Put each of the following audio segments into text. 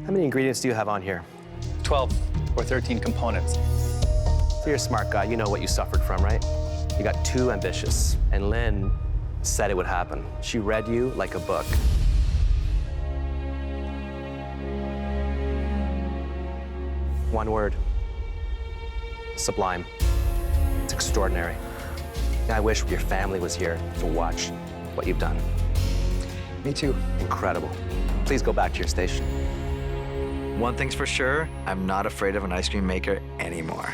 How many ingredients do you have on here? 12 or 13 components. So you're a smart guy. You know what you suffered from, right? You got too ambitious. And Lynn said it would happen. She read you like a book. One word. Sublime. It's extraordinary. I wish your family was here to watch what you've done. Me too. Incredible. Please go back to your station. One thing's for sure, I'm not afraid of an ice cream maker anymore.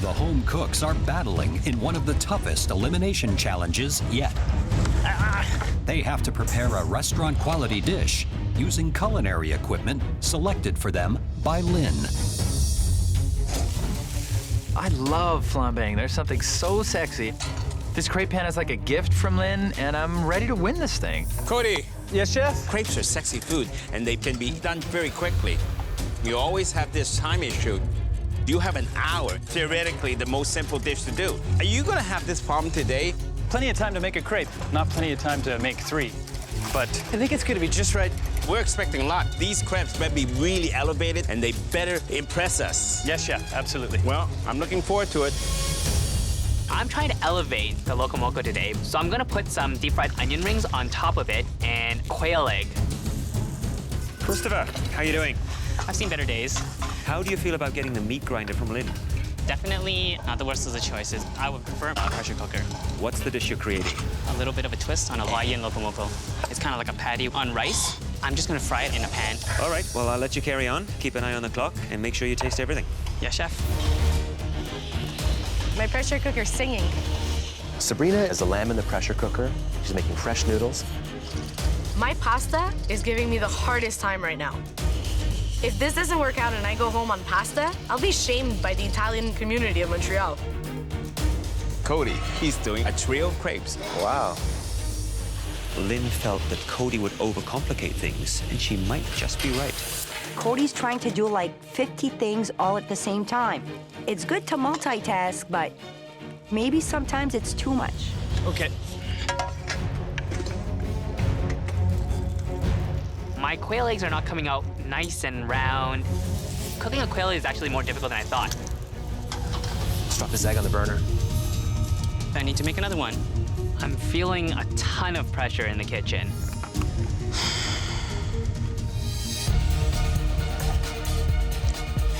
The home cooks are battling in one of the toughest elimination challenges yet. They have to prepare a restaurant-quality dish using culinary equipment selected for them by Lynn. I love flambeing. There's something so sexy. This crepe pan is like a gift from Lynn, and I'm ready to win this thing. Cody. Yes, chef? Crepes are sexy food, and they can be done very quickly. You always have this time issue. You have an hour, theoretically the most simple dish to do. Are you gonna have this problem today? Plenty of time to make a crepe, not plenty of time to make 3. But I think it's gonna be just right. We're expecting a lot. These crepes better be really elevated, and they better impress us. Yes, chef, absolutely. Well, I'm looking forward to it. I'm trying to elevate the Loco Moco today, so I'm gonna put some deep fried onion rings on top of it and quail egg. Christopher, how you doing? I've seen better days. How do you feel about getting the meat grinder from Lynn? Definitely not the worst of the choices. I would prefer a pressure cooker. What's the dish you're creating? A little bit of a twist on a Hawaiian Loco Moco. It's kind of like a patty on rice. I'm just gonna fry it in a pan. All right, well, I'll let you carry on. Keep an eye on the clock and make sure you taste everything. Yes, chef. My pressure cooker's singing. Sabrina is the lamb in the pressure cooker. She's making fresh noodles. My pasta is giving me the hardest time right now. If this doesn't work out and I go home on pasta, I'll be shamed by the Italian community of Montreal. Cody, he's doing a trio of crepes. Wow. Lynn felt that Cody would overcomplicate things, and she might just be right. Cody's trying to do like 50 things all at the same time. It's good to multitask, but maybe sometimes it's too much. Okay. My quail eggs are not coming out nice and round. Cooking a quail egg is actually more difficult than I thought. Let's drop this egg on the burner. I need to make another one. I'm feeling a ton of pressure in the kitchen.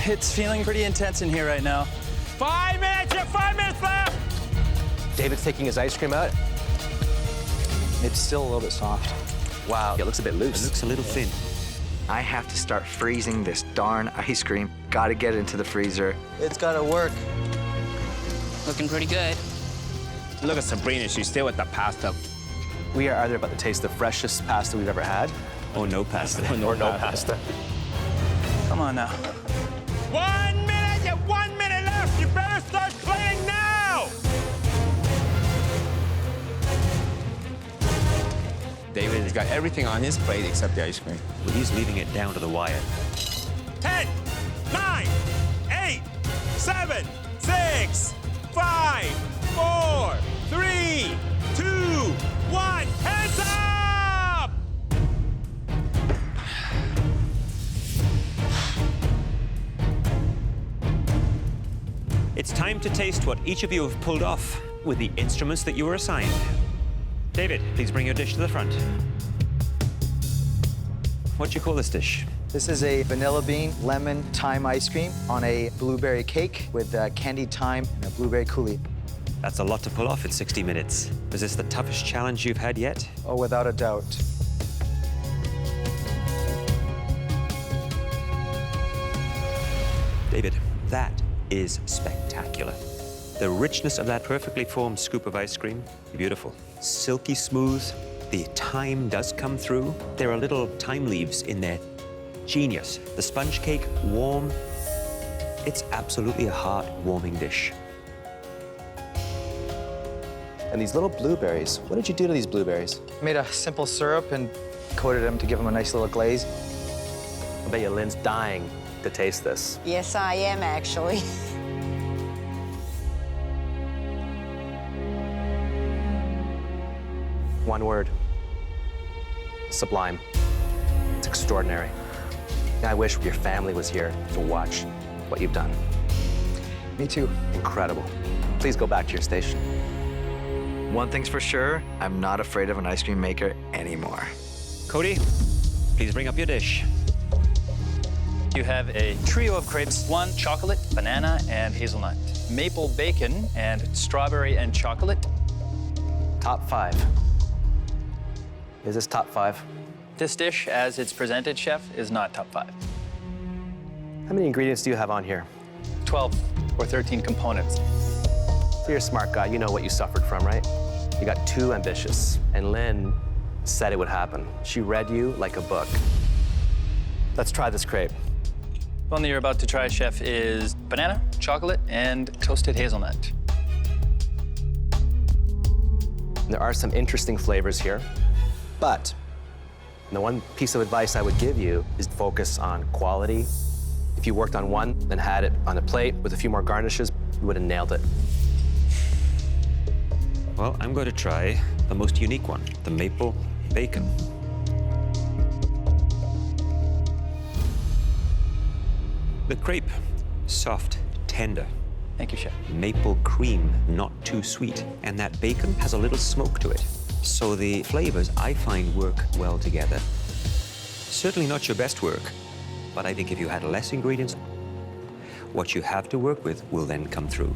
It's feeling pretty intense in here right now. 5 minutes, you have 5 minutes left! David's taking his ice cream out. It's still a little bit soft. Wow, it looks a bit It loose. looks a little thin. I have to start freezing this darn ice cream. Gotta get it into the freezer. It's gotta work. Looking pretty good. Look at Sabrina, she's still with the pasta. We are either about to taste the freshest pasta we've ever had, Or no pasta. or no pasta. Come on now. 1 minute, you have 1 minute left! You better start playing now! David has got everything on his plate except the ice cream. Well, he's leaving it down to the wire. 10, 9, 8, 7, 6, 5, 4, 3, 2, 1, hands up! It's time to taste what each of you have pulled off with the instruments that you were assigned. David, please bring your dish to the front. What do you call this dish? This is a vanilla bean, lemon, thyme ice cream on a blueberry cake with candied thyme and a blueberry coulis. That's a lot to pull off in 60 minutes. Is this the toughest challenge you've had yet? Oh, without a doubt. David, that is spectacular. The richness of that perfectly formed scoop of ice cream, beautiful. Silky smooth, the thyme does come through. There are little thyme leaves in there. Genius. The sponge cake, warm. It's absolutely a heart-warming dish. And these little blueberries, what did you do to these blueberries? Made a simple syrup and coated them to give them a nice little glaze. I bet you Lynn's dying to taste this. Yes, I am, actually. One word. Sublime. It's extraordinary. I wish your family was here to watch what you've done. Me too. Incredible. Please go back to your station. One thing's for sure, I'm not afraid of an ice cream maker anymore. Cody, please bring up your dish. You have a trio of crepes, one chocolate, banana, and hazelnut. Maple bacon and strawberry and chocolate. Top 5. Is this top 5? This dish, as it's presented, chef, is not top 5. How many ingredients do you have on here? 12 or 13 components. So you're a smart guy. You know what you suffered from, right? You got too ambitious. And Lynn said it would happen. She read you like a book. Let's try this crepe. The one that you're about to try, chef, is banana, chocolate, and toasted hazelnut. There are some interesting flavors here, but the one piece of advice I would give you is focus on quality. If you worked on one and had it on a plate with a few more garnishes, you would have nailed it. Well, I'm going to try the most unique one, the maple bacon. The crepe, soft, tender. Thank you, chef. Maple cream, not too sweet. And that bacon has a little smoke to it. So the flavors, I find, work well together. Certainly not your best work, but I think if you had less ingredients, what you have to work with will then come through.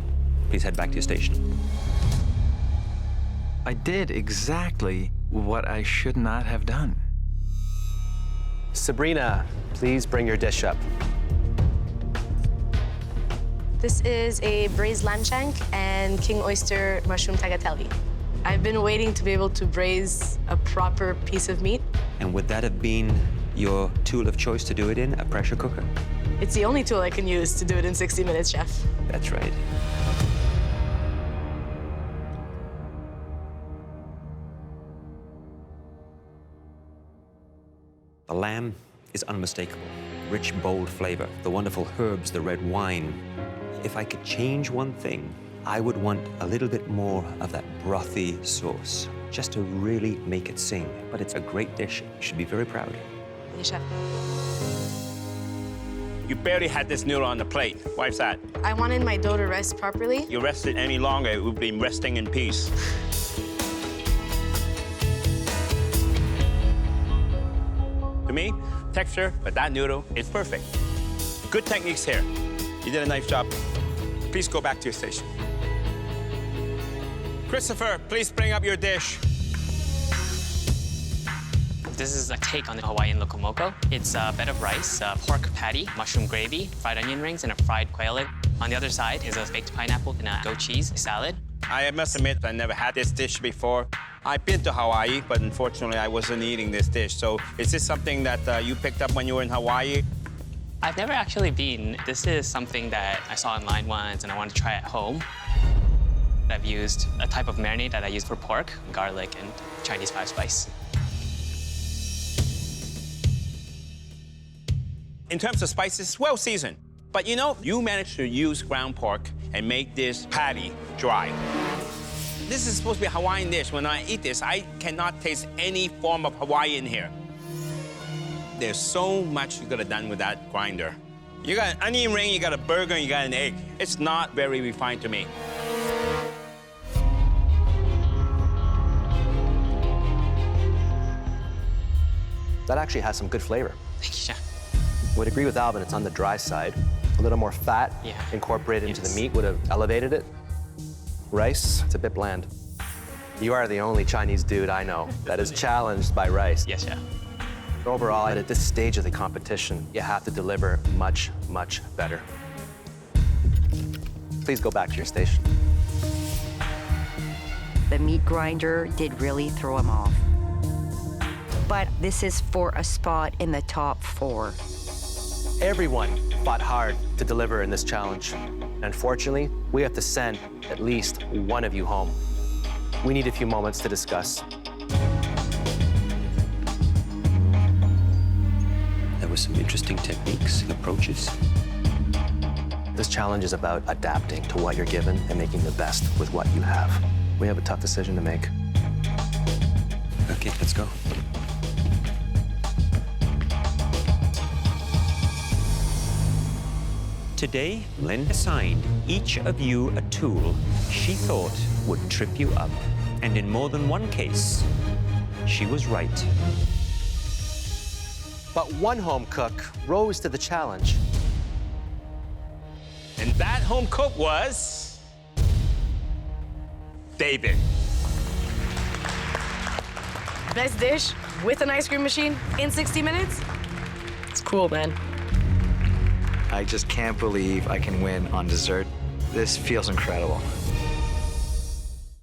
Please head back to your station. I did exactly what I should not have done. Sabrina, please bring your dish up. This is a braised lamb shank and king oyster mushroom tagliatelle. I've been waiting to be able to braise a proper piece of meat. And would that have been your tool of choice to do it in, a pressure cooker? It's the only tool I can use to do it in 60 minutes, chef. That's right. The lamb is unmistakable. Rich, bold flavor, the wonderful herbs, the red wine. If I could change one thing, I would want a little bit more of that brothy sauce, just to really make it sing. But it's a great dish. You should be very proud. Yes, chef. You barely had this noodle on the plate. Why is that? I wanted my dough to rest properly. You rest it any longer, it would be resting in peace. To me, texture, but that noodle is perfect. Good techniques here. You did a nice job. Please go back to your station. Christopher, please bring up your dish. This is a take on the Hawaiian locomoco. It's a bed of rice, a pork patty, mushroom gravy, fried onion rings, and a fried quail egg. On the other side is a baked pineapple and a goat cheese salad. I must admit, I never had this dish before. I've been to Hawaii, but unfortunately, I wasn't eating this dish. So is this something that you picked up when you were in Hawaii? I've never actually been. This is something that I saw online once, and I wanted to try at home. I've used a type of marinade that I use for pork, garlic, and Chinese 5-spice. In terms of spices, well seasoned. But you know, you managed to use ground pork and make this patty dry. This is supposed to be a Hawaiian dish. When I eat this, I cannot taste any form of Hawaii in here. There's so much you could have done with that grinder. You got an onion ring, you got a burger, and you got an egg. It's not very refined to me. That actually has some good flavor. Thank you, chef. I would agree with Alvin, it's on the dry side. A little more fat incorporated into the meat would have elevated it. Rice, it's a bit bland. You are the only Chinese dude I know that is challenged by rice. Yes, chef. Overall, at this stage of the competition, you have to deliver much, much better. Please go back to your station. The meat grinder did really throw him off. But this is for a spot in the top 4. Everyone fought hard to deliver in this challenge. Unfortunately, we have to send at least one of you home. We need a few moments to discuss. There were some interesting techniques and approaches. This challenge is about adapting to what you're given and making the best with what you have. We have a tough decision to make. Okay, let's go. Today, Lynn assigned each of you a tool she thought would trip you up. And in more than one case, she was right. But one home cook rose to the challenge. And that home cook was David. Best dish with an ice cream machine in 60 minutes? It's cool, man. I just can't believe I can win on dessert. This feels incredible.